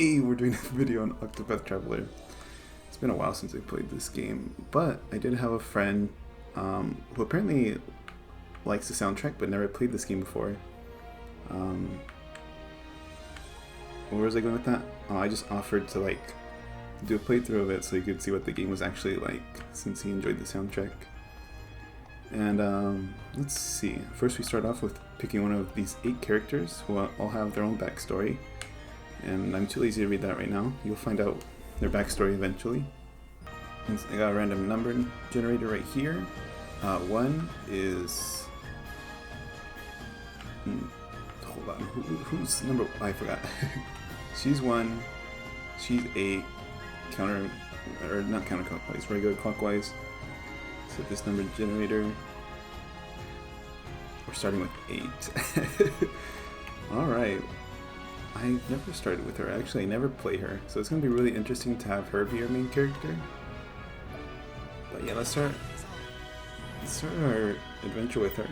Hey, we're doing a video on Octopath Traveler. It's been a while since I played this game, but I did have a friend who apparently likes the soundtrack but never played this game before. Where was I going with that? I just offered to do a playthrough of it so he could see what the game was actually like, since he enjoyed the soundtrack. And let's see. First we start off with picking one of these 8 characters who all have their own backstory. And I'm too lazy to read that right now. You'll find out their backstory eventually. And I got a random number generator right here. 1 is... hold on, who's number... I forgot. She's 1. She's 8. Counter... or not counterclockwise, regular clockwise. So this number generator... we're starting with 8. Alright. I never started with her. Actually, I never play her. So it's going to be really interesting to have her be our main character. But yeah, let's start our adventure with her.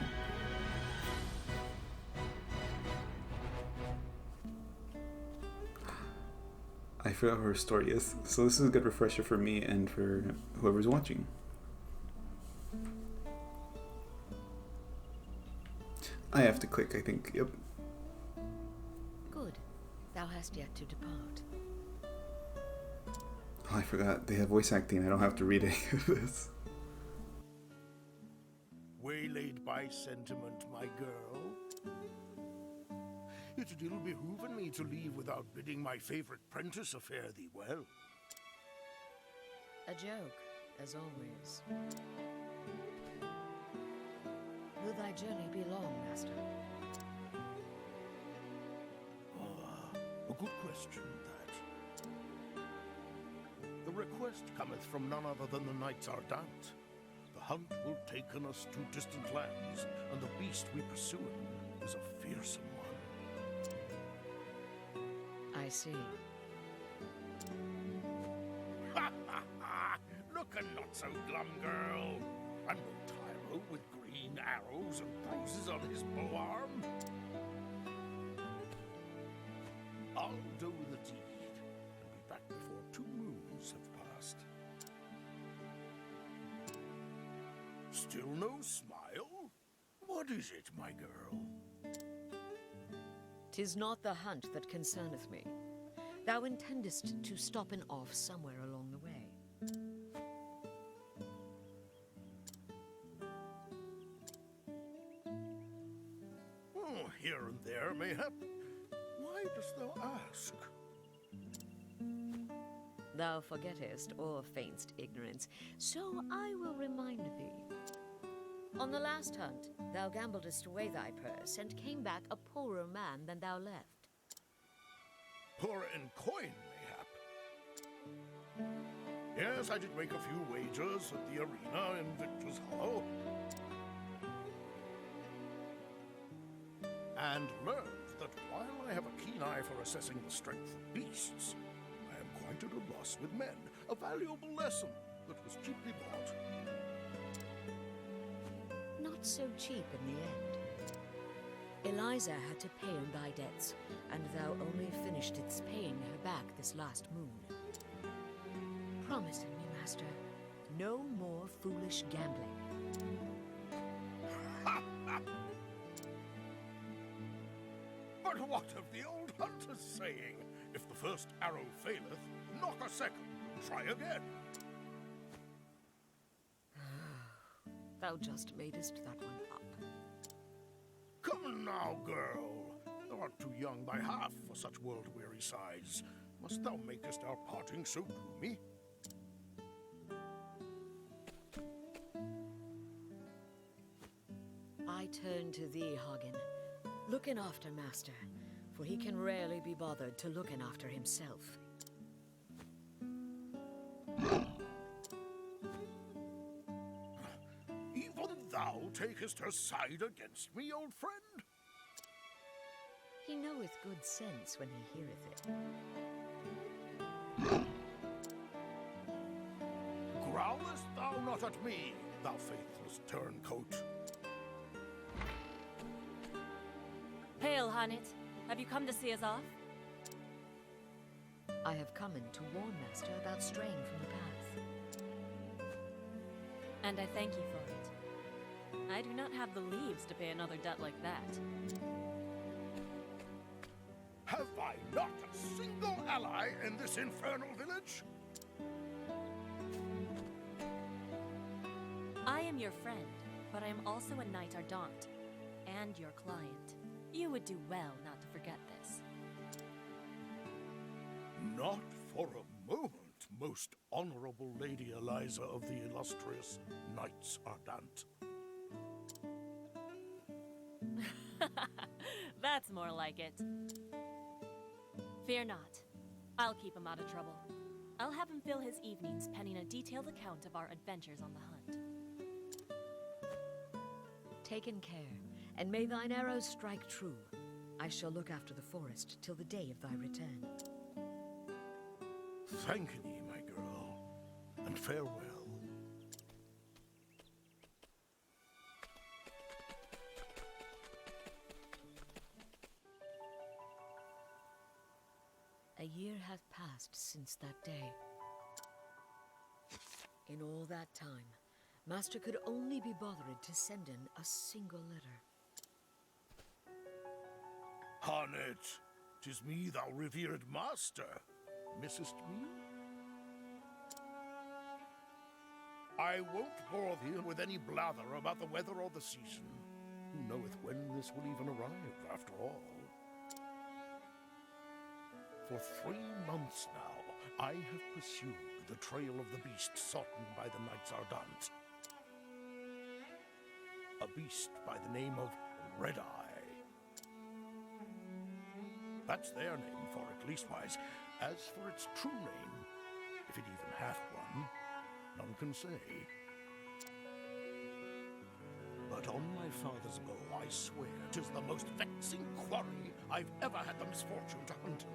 I forgot what her story is. So this is a good refresher for me and for whoever's watching. I have to click, I think. Yep. Thou hast yet to depart. Oh, I forgot. They have voice acting. I don't have to read any of this. Waylaid by sentiment, my girl. It ill behooven me to leave without bidding my favorite prentice fare thee well. A joke, as always. Will thy journey be long, master? A good question, that. The request cometh from none other than the knights Ardent. The hunt will taken us to distant lands, and the beast we pursue is a fearsome one. I see. Ha ha ha! Look a not so glum girl! And no tyro with green arrows and bruises on his bow arm? I'll do the deed, and be back before 2 moons have passed. Still no smile? What is it, my girl? 'Tis not the hunt that concerneth me. Thou intendest to stop and off somewhere along the way. Oh, here and there, mayhap. Why dost thou ask? Thou forgettest or feignst ignorance, so I will remind thee. On the last hunt, thou gambledest away thy purse, and came back a poorer man than thou left. Poor in coin, mayhap. Yes, I did make a few wagers at the arena in Victor's Hollow. And learned that while I have a keen eye for assessing the strength of beasts, I am quite at a loss with men. A valuable lesson that was cheaply bought. Not so cheap in the end. Eliza had to pay on thy debts, and thou only finished its paying her back this last moon. Promise me, master, no more foolish gambling. But what of the old hunter's saying? If the first arrow faileth, knock a second and try again. Thou just madest that one up. Come now, girl. Thou art too young by half for such world-weary sighs. Must thou makest our parting so gloomy? I turn to thee, Hagen. Looking after master, for he can rarely be bothered to looking after himself. Even thou takest her side against me, old friend? He knoweth good sense when he heareth it. Growlest thou not at me, thou faithless turncoat? Hail, Hanit. Have you come to see us off? have come in to warn Master about straying from the path. And I thank you for it. I do not have the leaves to pay another debt like that. Have I not a single ally in this infernal village? I am your friend, but I am also a Knight Ardent, and your client. You would do well not to forget this. Not for a moment, most honorable Lady Eliza of the illustrious Knights Ardent. That's more like it. Fear not. I'll keep him out of trouble. I'll have him fill his evenings penning a detailed account of our adventures on the hunt. Taken care, and may thine arrows strike true. I shall look after the forest till the day of thy return. Thank thee, my girl, and farewell. A year hath passed since that day. In all that time, Master could only be bothered to send in a single letter. Harnet, 'tis me, thou revered master. Missest me? I won't bore thee with any blather about the weather or the season. Who knoweth when this will even arrive, after all? For 3 months now, I have pursued the trail of the beast sought by the Knights Ardent. A beast by the name of Red Eye. That's their name for it, leastwise. As for its true name, if it even hath one, none can say. But on my father's bow, I swear 'tis the most vexing quarry I've ever had the misfortune to hunt in.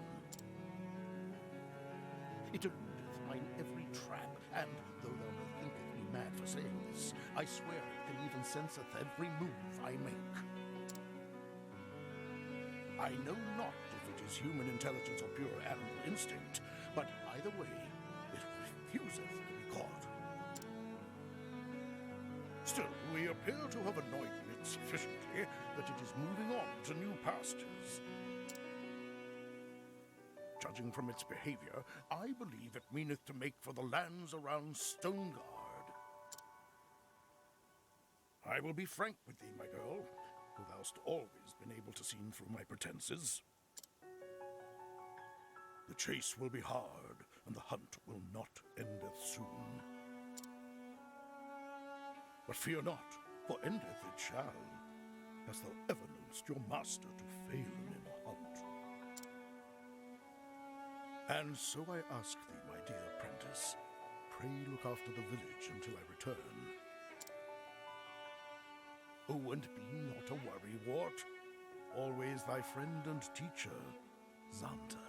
It eludeth mine every trap, and though thou may thinketh me mad for saying this, I swear it can even senseth every move I make. I know not if it is human intelligence or pure animal instinct, but either way, it refuseth to be caught. Still, we appear to have annoyed it sufficiently that it is moving on to new pastures. Judging from its behavior, I believe it meaneth to make for the lands around Stoneguard. I will be frank with thee, my girl, who thou'st always been able to see through my pretenses. The chase will be hard, and the hunt will not endeth soon. But fear not, for endeth it shall. Hast thou ever knowest your master to fail in a hunt? And so I ask thee, my dear apprentice, pray look after the village until I return. Oh, and be not a worrywart. Always thy friend and teacher, Xanta.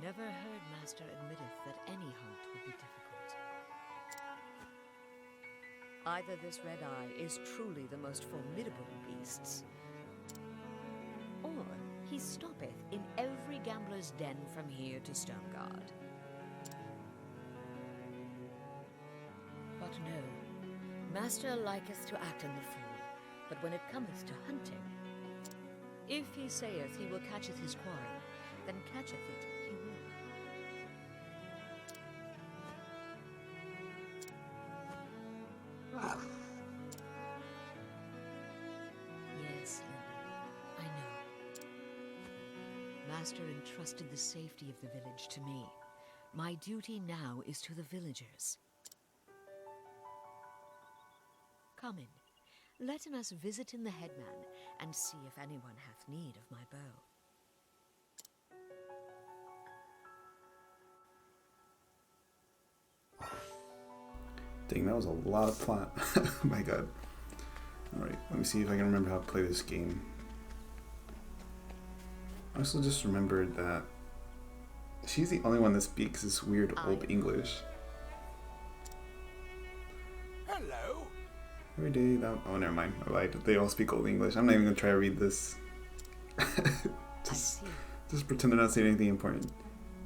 Never heard Master admitteth that any hunt would be difficult. Either this Red Eye is truly the most formidable of beasts, or he stoppeth in every gambler's den from here to Stoneguard. But no, Master liketh to act in the fool, but when it cometh to hunting, if he saith he will catcheth his quarry, then catcheth it he will. Yes, Lily, I know. Master entrusted the safety of the village to me. My duty now is to the villagers. Come in, let us visit in the headman, and see if anyone hath need of my bow. Dang, that was a lot of plot. Oh my god. Alright, let me see if I can remember how to play this game. I also just remembered that she's the only one that speaks this weird old English. Hello. Every day that... Oh, never mind. I lied. They all speak old English. I'm not even going to try to read this. I see. Just pretend they're not saying anything important.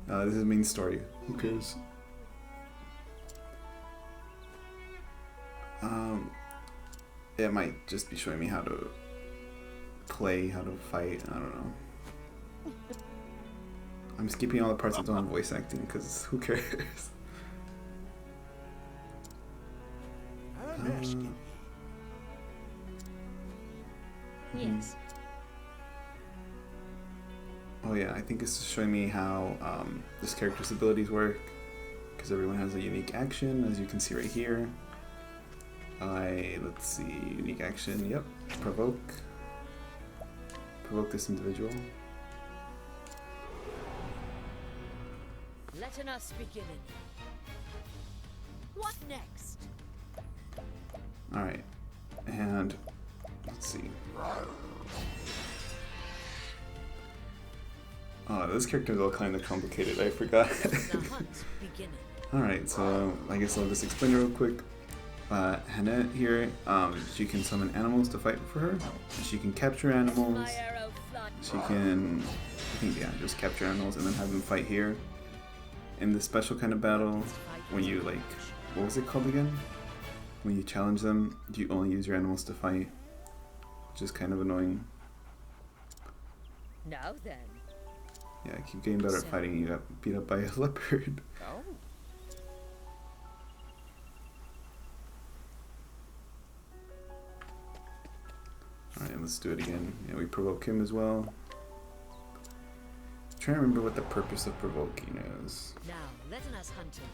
This is the main story. Who cares? It might just be showing me how to play, how to fight. I don't know. I'm skipping all the parts that don't have voice acting because who cares? Yes. Oh yeah, I think it's showing me how this character's abilities work, because everyone has a unique action, as you can see right here. Let's see, unique action, yep, provoke this individual. Let us begin. What next? Alright, and let's see. Oh, this character is all kind of complicated, I forgot. The hunt's beginning. Alright, so I guess I'll just explain it real quick. Hannah here, she can summon animals to fight for her. She can capture animals. My arrow fly. She can, I think, yeah, just capture animals and then have them fight here. In this special kind of battle, when you, like, what was it called again? When you challenge them, you only use your animals to fight, which is kind of annoying. Now then. Yeah, I keep getting better at fighting. You got beat up by a leopard. Oh. Alright, let's do it again. Yeah, we provoke him as well. I'm trying to remember what the purpose of provoking is. Now let us hunt him.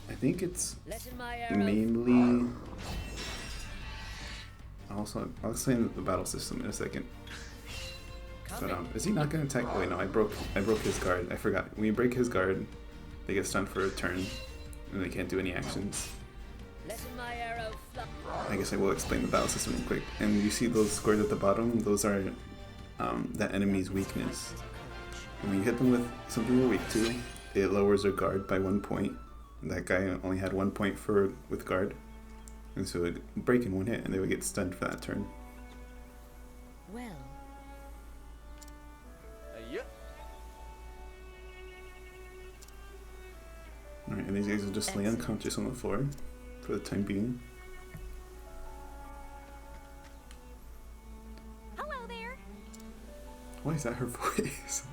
I think it's Let my arrow mainly... I'll explain the battle system in a second. But is he not going to attack? Wait, no, I broke his guard. I forgot. When you break his guard, they get stunned for a turn, and they can't do any actions. Let my arrow fly. I guess I will explain the battle system real quick. And you see those squares at the bottom? Those are that enemy's weakness. And when you hit them with something you're weak to, it lowers their guard by 1 point. And that guy only had 1 point with guard. And so it would break in one hit, and they would get stunned for that turn. Well. Alright, and these guys will just lay unconscious on the floor for the time being. Hello there. Why is that her voice?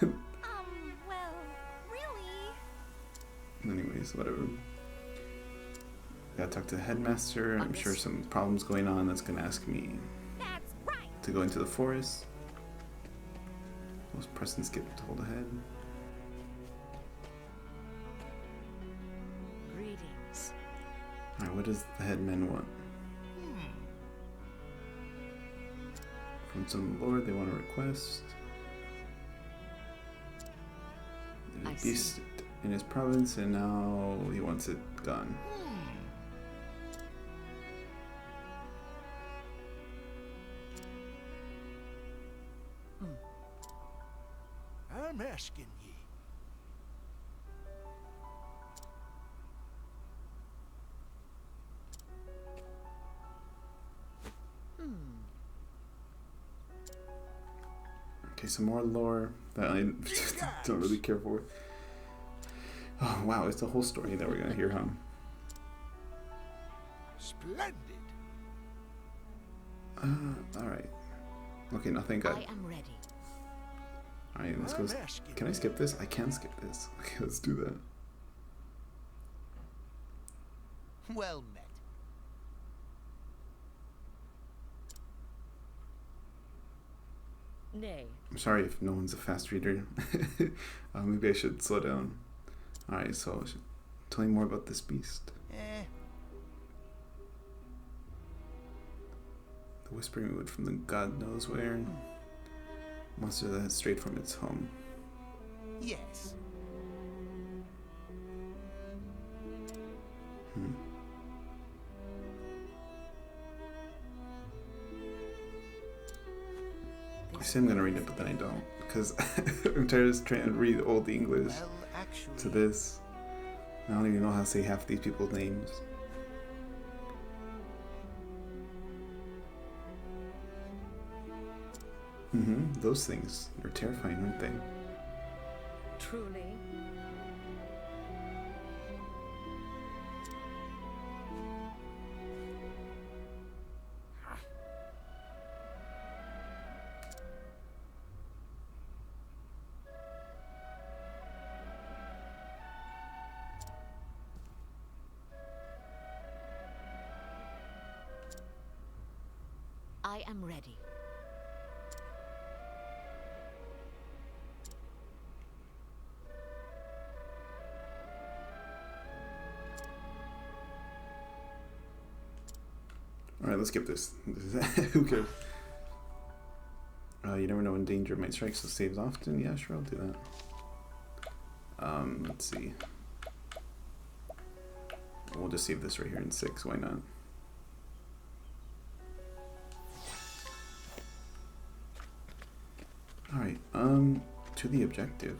Well, really? Anyways, whatever. Gotta talk to the headmaster. I'm sure some problems going on that's gonna ask me That's right. to go into the forest. Most press and skip to hold ahead. Greetings. Alright, what does the headman want? From some lord, they want a request. I There's a beast in his province, and now he wants it gone. I'm asking ye. Okay, some more lore that I don't really care for. Oh wow, it's the whole story that we're gonna hear, huh? Splendid. Alright. Okay, no, thank God. I am ready. Alright, let's go. Can I skip this? I can skip this. Okay, let's do that. Well met. Nay. I'm sorry if no one's a fast reader. Maybe I should slow down. Alright, so tell me more about this beast. The whispering wood from the god knows where. Monster that has strayed from its home. Yes. I say I'm gonna read it, but then I don't. Because I'm tired of trying to read old English Well, actually, to this. I don't even know how to say half these people's names. Those things. They're terrifying, aren't they? Truly. I am ready. Alright, let's skip this. Who cares? You never know when danger might strike, so saves often. Yeah, sure, I'll do that. Let's see. We'll just save this right here in 6, why not? Alright, to the objective.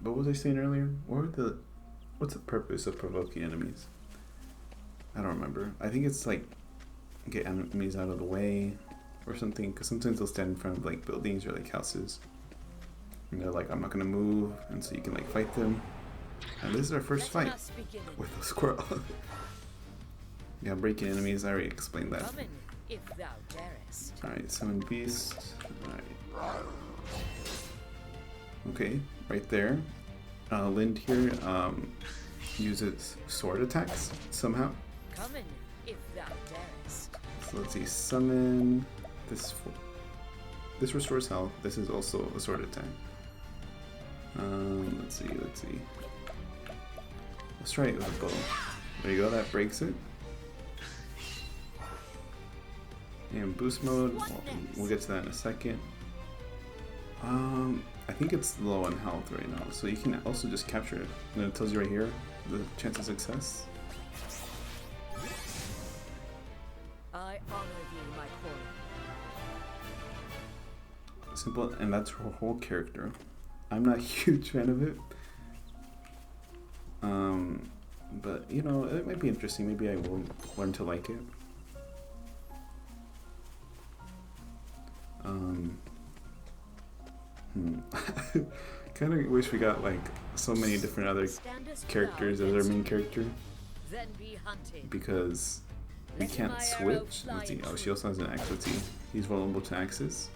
What was I saying earlier? What's the purpose of provoking enemies? I don't remember. I think it's like get enemies out of the way or something, because sometimes they'll stand in front of like buildings or like houses and they're like, I'm not gonna move, and so you can like fight them. And this is our first fight with a squirrel. Yeah, breaking enemies, I already explained that. Come in, if thou darest. Alright, summon beast. Alright. Okay, right there. Lind here uses sword attacks somehow. Come in, if thou darest. So let's see, summon this. This restores health. This is also a sword attack. Let's see. Let's try it with a bow. There you go. That breaks it. And boost mode. We'll get to that in a second. I think it's low on health right now, so you can also just capture it. And it tells you right here the chance of success. I honor thee, my queen. Simple, and that's her whole character. I'm not a huge fan of it. But you know, it might be interesting. Maybe I will learn to like it. Kind of wish we got like so many different other characters as our main character, Then be hunted. because we can't switch. Let's see. Oh, she also has an axe. Let's see. He's vulnerable to axes.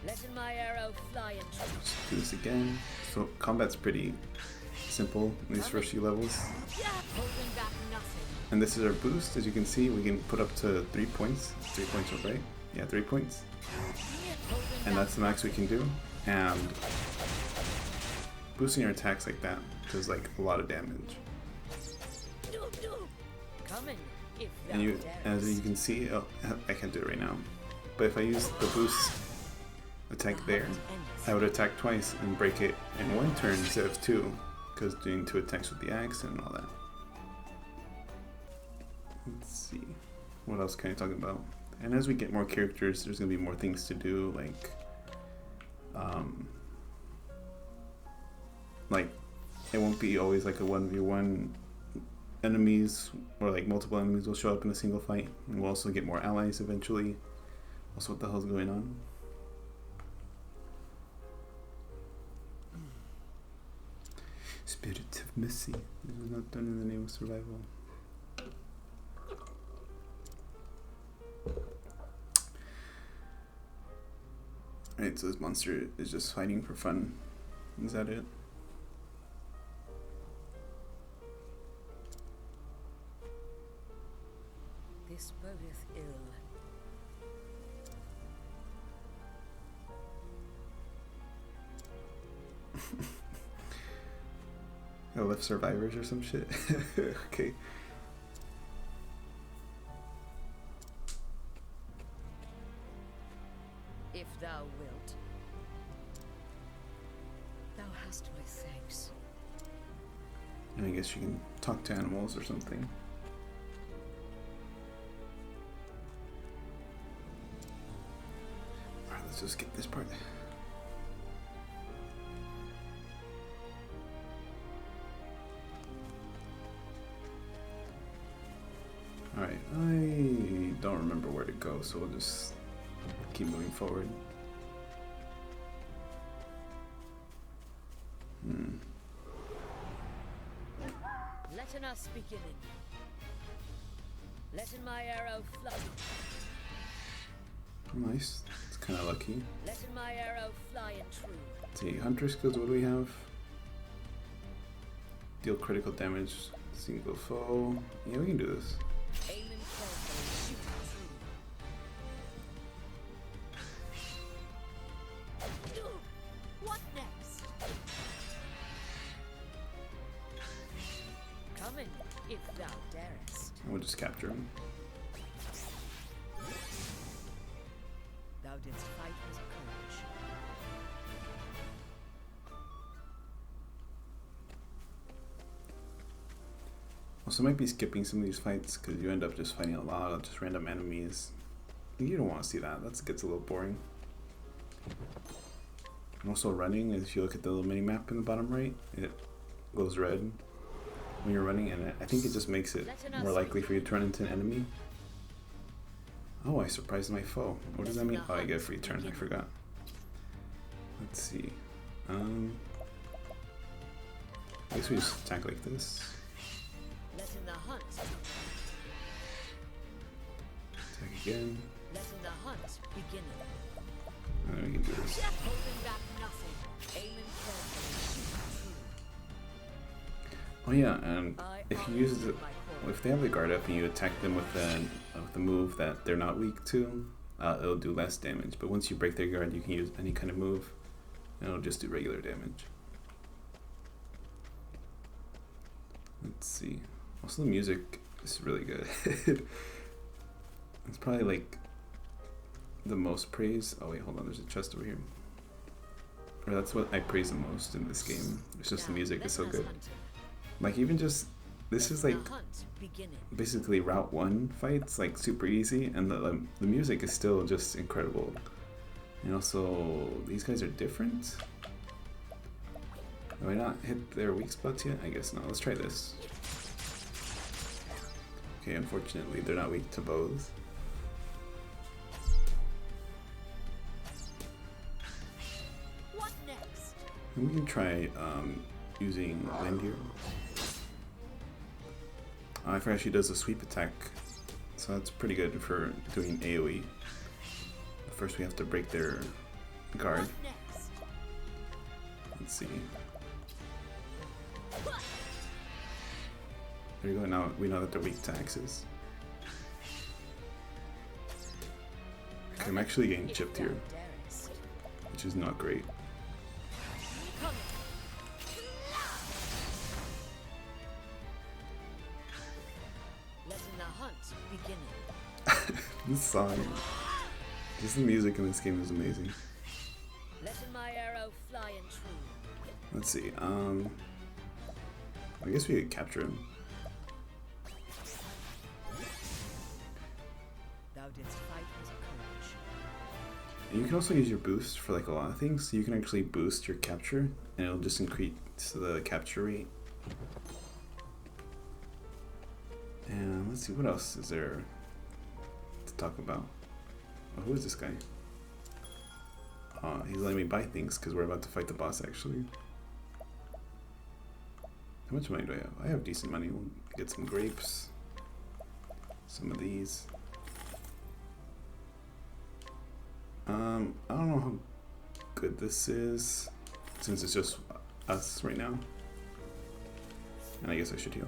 Let my arrow fly and Just do this again. So combat's pretty simple in these first few levels. holding back nothing. And this is our boost. As you can see, we can put up to 3 points. 3 points, right? Yeah, 3 points. And that's the max we can do. And boosting your attacks like that does like a lot of damage. Come in, if thou And as you darest. can see, oh, I can't do it right now. But if I use the boost attack there, I would attack twice and break it in 1 turn instead of 2, because doing 2 attacks with the axe and all that. Let's see, what else can I talk about? And as we get more characters, there's gonna be more things to do, like it won't be always like a 1v1 enemies, or like multiple enemies will show up in a single fight, and we'll also get more allies eventually. Also, what the hell's going on? Spirit of mercy. This was not done in the name of survival. Alright, so this monster is just fighting for fun. Is that it? This bodeth ill. I left survivors or some shit. Okay. If thou wilt. Thou hast my thanks. And I guess you can talk to animals or something. Alright, let's just skip this part. Alright, I don't remember where to go, so we'll just keep moving forward. Letting us beginning. Letting my arrow fly. Nice. It's kind of lucky. Letting my arrow fly and true. Let's see, hunter skills, what do we have? Deal critical damage, single foe. Yeah, we can do this. Aiming carefully, shoot true. What next? Coming, if thou darest. And we'll just capture him. Thou didst fight with courage. Also, might be skipping some of these fights because you end up just fighting a lot of just random enemies. You don't want to see that. That gets a little boring. And also running, if you look at the little mini map in the bottom right, it goes red when you're running, and I think it just makes it more likely for you to run into an enemy. Oh, I surprised my foe. What does that mean? Oh, I get a free turn. I forgot. Let's see. I guess we just attack like this. Letting the hunt. Attack again. Letting the hunt beginning. And then we can do this. Holding back nothing. Aiming carefully, shoot true. Oh yeah, and if you use the, if they have the guard up and you attack them with the move that they're not weak to, it'll do less damage. But once you break their guard, you can use any kind of move, and it'll just do regular damage. Let's see. Also, the music is really good. It's probably like the most praise. Oh wait, hold on. There's a chest over here. Or that's what I praise the most in this game. It's just the music is so good. Like even just this is like basically Route 1 fights, like super easy, and the music is still just incredible. And also these guys are different. Have I not hit their weak spots yet? I guess not. Let's try this. Okay, unfortunately they're not weak to bows. What next? And we can try using Landier. I forgot she does a sweep attack, so that's pretty good for doing AoE. But first we have to break their guard. Let's see. There you go, now we know that they're weak to axes. Okay, I'm actually getting chipped here, which is not great. Letting the hunt beginning. This song, just the music in this game is amazing. Letting my arrow fly and true. Let's see, I guess we could capture him. Thou didst fight with courage. And you can also use your boost for like a lot of things. So you can actually boost your capture, and it'll just increase the capture rate. And let's see, what else is there to talk about? Oh, who is this guy? He's letting me buy things because we're about to fight the boss actually. How much money do I have? I have decent money. We'll get some grapes. Some of these. I don't know how good this is since it's just us right now. And I guess I should heal.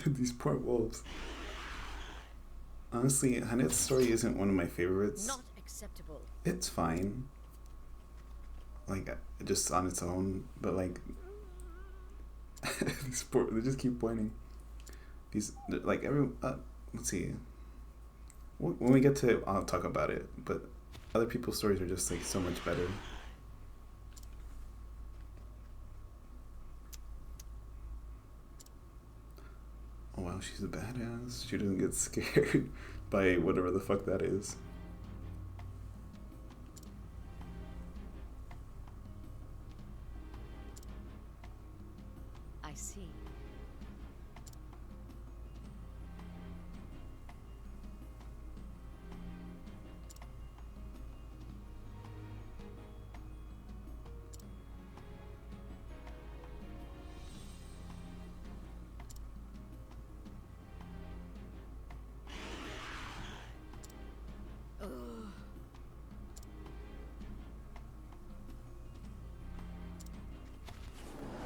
These poor wolves. Honestly, Hanet's story isn't one of my favorites. Not acceptable. It's fine. Like, just on its own, but like... these poor, they just keep pointing. These, like, let's see. When we get to it, I'll talk about it, but other people's stories are just like so much better. Oh wow, she's a badass. She doesn't get scared by whatever the fuck that is. I see.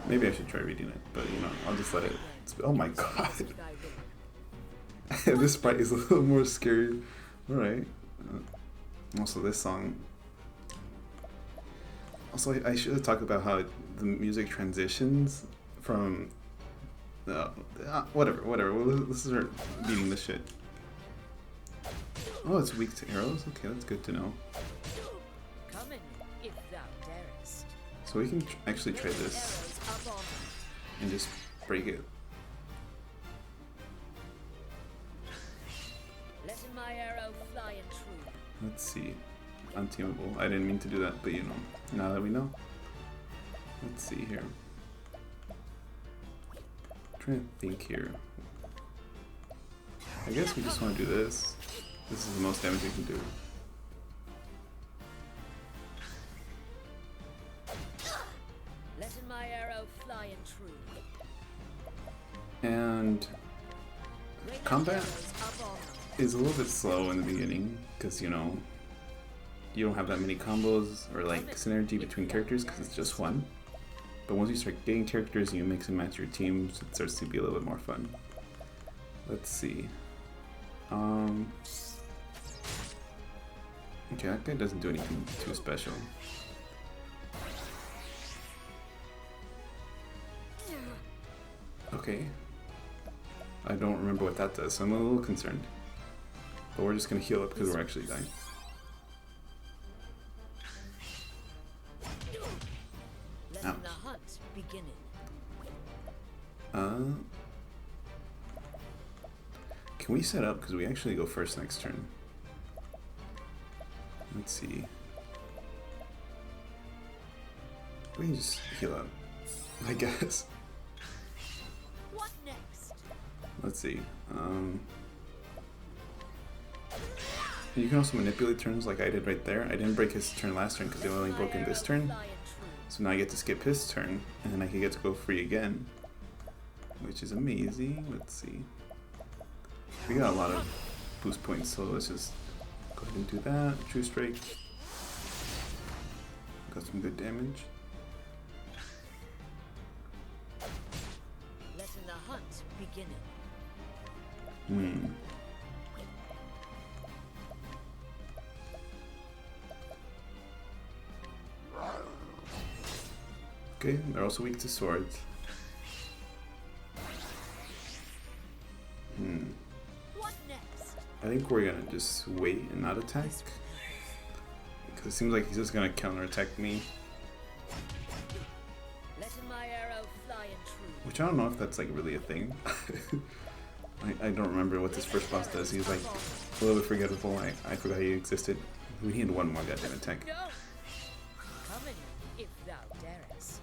Maybe I should try reading it, but you know, I'll just let it. Oh my god. This sprite is a little more scary. Alright. Also, this song. Also, I should have talked about how the music transitions from. Whatever. Let's start beating this shit. Oh, it's weak to arrows? Okay, that's good to know. Come in, if thou darest. So we can actually try this and just break it. Let my arrow fly and true. Let's see. Unteamable. I didn't mean to do that, but you know, now that we know. Let's see here. I'm trying to think here. I guess we just want to do this. This is the most damage we can do. Let my arrow fly and true. And combat is a little bit slow in the beginning because, you know, you don't have that many combos or like synergy between characters because it's just one. But once you start getting characters and you mix and match your teams, it starts to be a little bit more fun. Let's see. Okay, that guy doesn't do anything too special. Okay. I don't remember what that does, so I'm a little concerned. But we're just gonna heal up because we're actually dying. Let the hunt begin. Can we set up because we actually go first next turn? Let's see. We can just heal up, I guess. What next? Let's see. You can also manipulate turns like I did right there. I didn't break his turn last turn because I only broke in this turn. So now I get to skip his turn, and then I can get to go free again, which is amazing. Let's see. We got a lot of boost points, so let's just go ahead and do that. True Strike. Got some good damage. Let the hunt begin. Okay, they're also weak to swords. What next? I think we're gonna just wait and not attack. Because it seems like he's just gonna counterattack me. Let my arrow fly and true. Which I don't know if that's like really a thing. I don't remember what this first boss does. He's like a little bit forgettable. I forgot he existed. We need one more goddamn attack. No. Come in, if thou darest.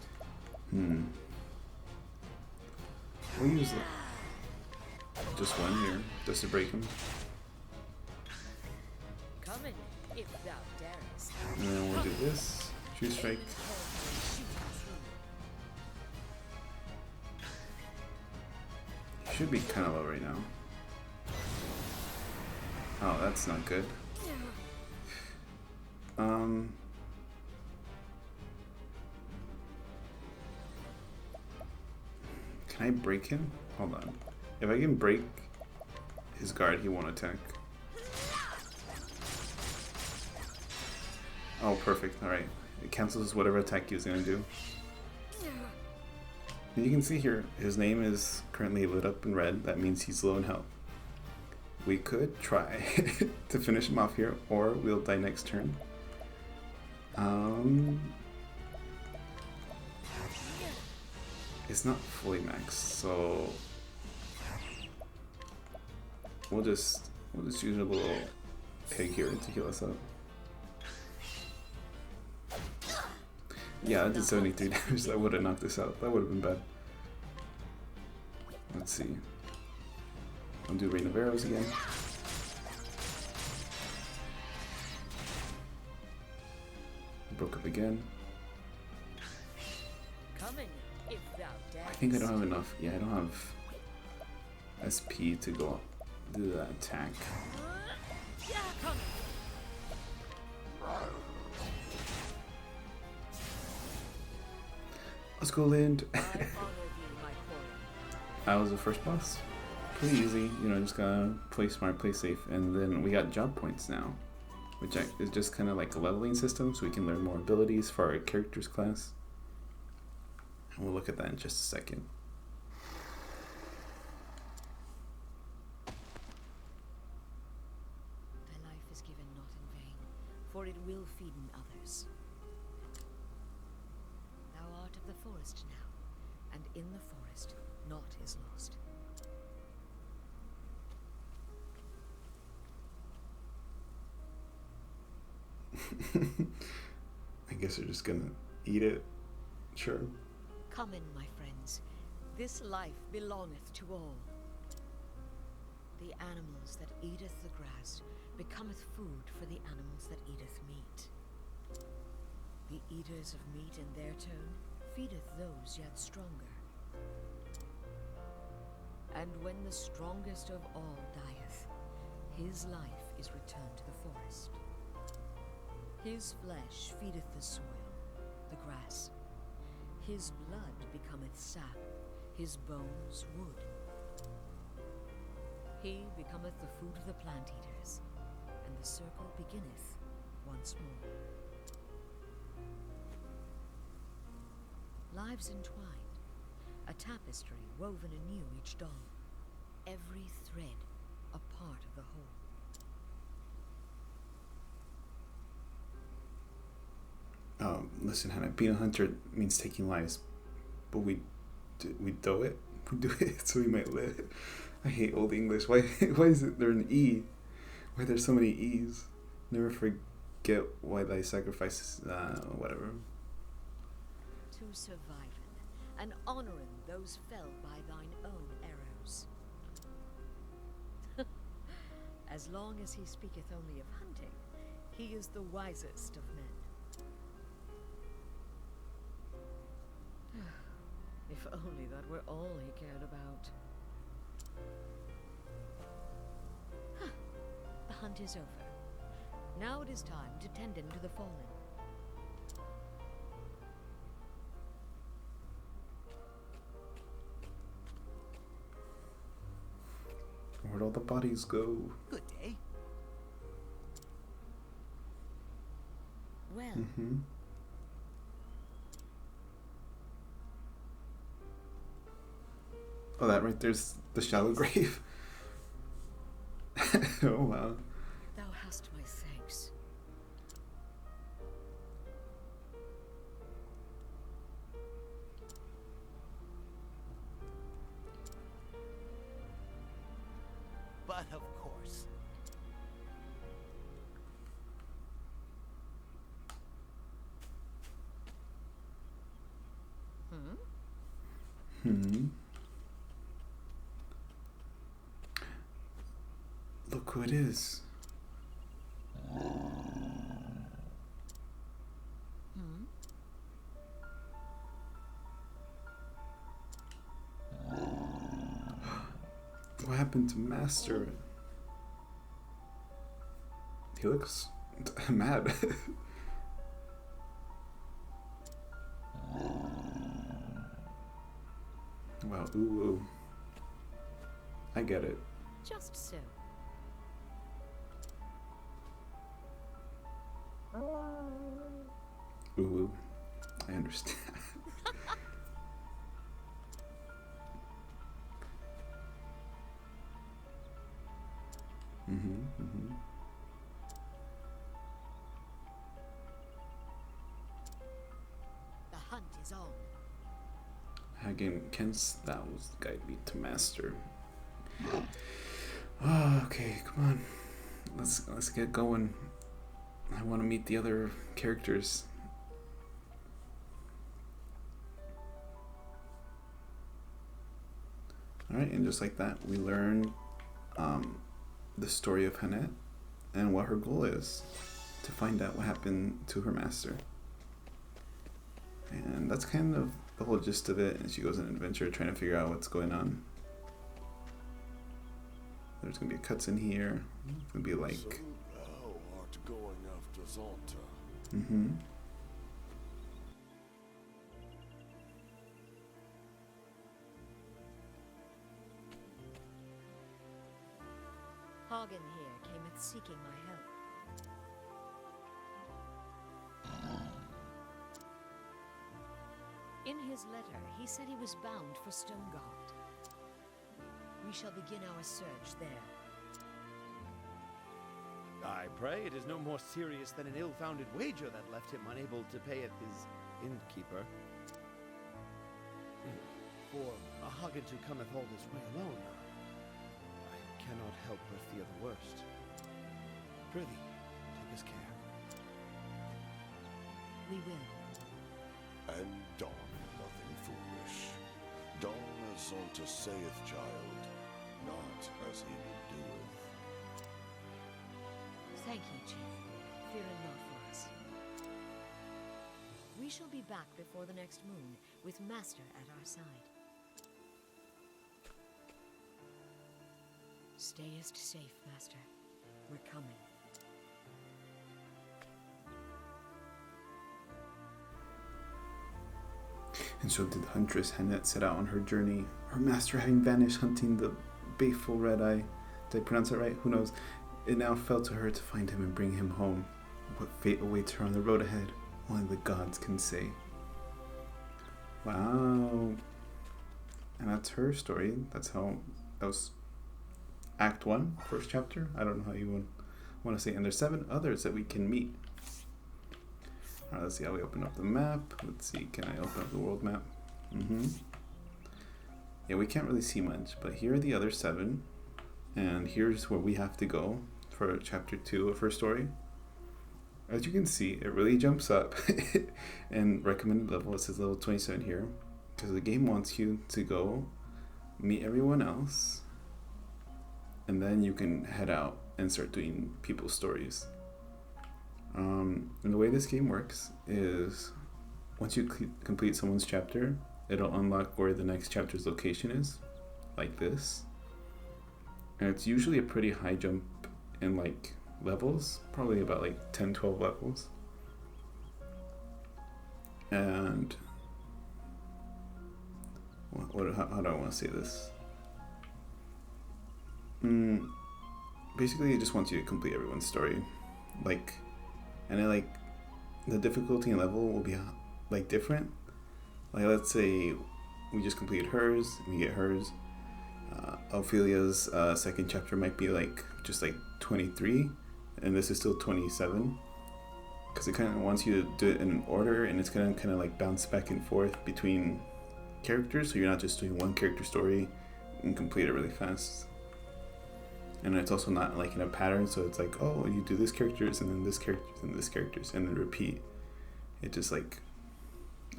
We'll use just one here, just to break him. Come in, if thou darest. And then we'll do this. True Strike. He should be kind of low right now. Oh, that's not good. Can I break him? Hold on. If I can break his guard, he won't attack. Oh, perfect. Alright. It cancels whatever attack he was going to do. And you can see here, his name is currently lit up in red. That means he's low in health. We could try to finish him off here, or we'll die next turn. Um, it's not fully maxed, so we'll just use a little pig here to heal us up. Yeah, I did 73 damage. That would have knocked us out. That would have been bad. Let's see. I'll do Rain of Arrows again. Broke up again. Coming, if thou I think I don't have enough. Yeah, I don't have SP to go do that attack. Let's go, Lind. I was the first boss. Pretty easy, you know, just gotta play smart, play safe, and then we got job points now, which is just kind of like a leveling system, so we can learn more abilities for our character's class. And we'll look at that in just a second. Thy life is given not in vain, for it will feed in others. Thou art of the forest now, and in the forest naught is lost. I guess we're just gonna eat it. Sure. Come in, my friends. This life belongeth to all. The animals that eateth the grass becometh food for the animals that eateth meat. The eaters of meat in their turn feedeth those yet stronger. And when the strongest of all dieth, his life is returned to the forest. His flesh feedeth the soil, the grass. His blood becometh sap, his bones wood. He becometh the food of the plant eaters, and the circle beginneth once more. Lives entwined, a tapestry woven anew each dawn, every thread a part of the whole. Listen, Hannah, being a hunter means taking lives, but we do it. We do it so we might live. I hate old English. Why is it there an E? Why there's so many E's? Never forget why thy sacrifices. Whatever. To survive and honoring those fell by thine own arrows. As long as he speaketh only of hunting, he is the wisest of men. If only that were all he cared about. The hunt is over. Now it is time to tend him to the fallen. Where'd all the bodies go? Good day. Well, Mm-hmm. Oh, that right there's the shallow grave. Oh wow. thou hast my thanks. But of course. Hmm. Look who it is. What happened to Master? He looks mad. Wow, ooh. I get it. Just so. Ooh, I understand. Hagen, canst thou guide me to master? Oh, okay, come on. Let's get going. I want to meet the other characters. Alright, and just like that, we learn the story of Hannette and what her goal is, to find out what happened to her master. And that's kind of the whole gist of it, and she goes on an adventure trying to figure out what's going on. There's going to be a cutscene here. It's going to be like... So thou art going after Zonta. Mm-hmm. Hagen here cameth seeking my help. In his letter, he said he was bound for Stonegard. We shall begin our search there. I pray it is no more serious than an ill-founded wager that left him unable to pay at his innkeeper. For a Hagen to cometh all this way alone, I cannot help but fear the worst. Prithee, take us care. We will. And don nothing foolish. Don as Zonta saith, child, not as he would doeth. Thank you, Chief. Fear not for us. We shall be back before the next moon, with Master at our side. Stayest safe, Master. We're coming. And so did Huntress Hannette set out on her journey, her master having vanished hunting the baleful Red-Eye. Did I pronounce that right? Who knows? It now fell to her to find him and bring him home. What fate awaits her on the road ahead, only the gods can say. Wow. And that's her story. That was Act 1, first chapter. I don't know how you want to say. And there's 7 others that we can meet. Alright, let's see how we open up the map. Let's see, can I open up the world map? Yeah, we can't really see much, but here are the other 7. And here's where we have to go for chapter 2 of her story. As you can see, it really jumps up. And recommended level, it says level 27 here. Because the game wants you to go meet everyone else. And then you can head out and start doing people's stories. And the way this game works is once you complete someone's chapter, it'll unlock where the next chapter's location is, like this. And it's usually a pretty high jump in like levels, probably about like 10-12 levels. And how do I want to say this? Basically it just wants you to complete everyone's story, and the difficulty and level will be like different. Like let's say we just completed hers, we get hers. Ophelia's second chapter might be just 23, and this is still 27, because it kind of wants you to do it in an order, and it's gonna kind of like bounce back and forth between characters, so you're not just doing one character story and complete it really fast. And it's also not like in a pattern, so it's like, oh, you do this characters and then this characters and this characters and then repeat. It just I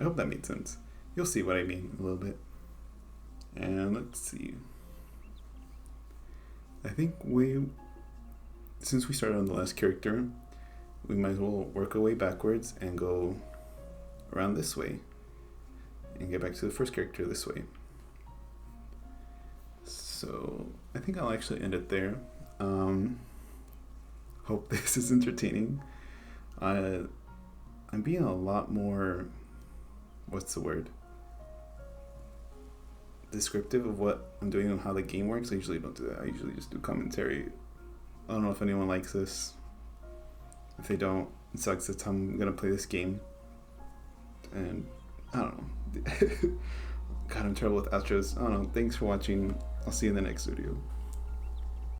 hope that made sense. You'll see what I mean a little bit. And let's see. I think since we started on the last character, we might as well work our way backwards and go around this way and get back to the first character this way. So I think I'll actually end it there. Hope this is entertaining. I'm being a lot more, what's the word? Descriptive of what I'm doing and how the game works. I usually don't do that. I usually just do commentary. I don't know if anyone likes this. If they don't, it sucks. That's how I'm gonna play this game. And I don't know. God, I'm terrible with outros. I don't know. Thanks for watching. I'll see you in the next video.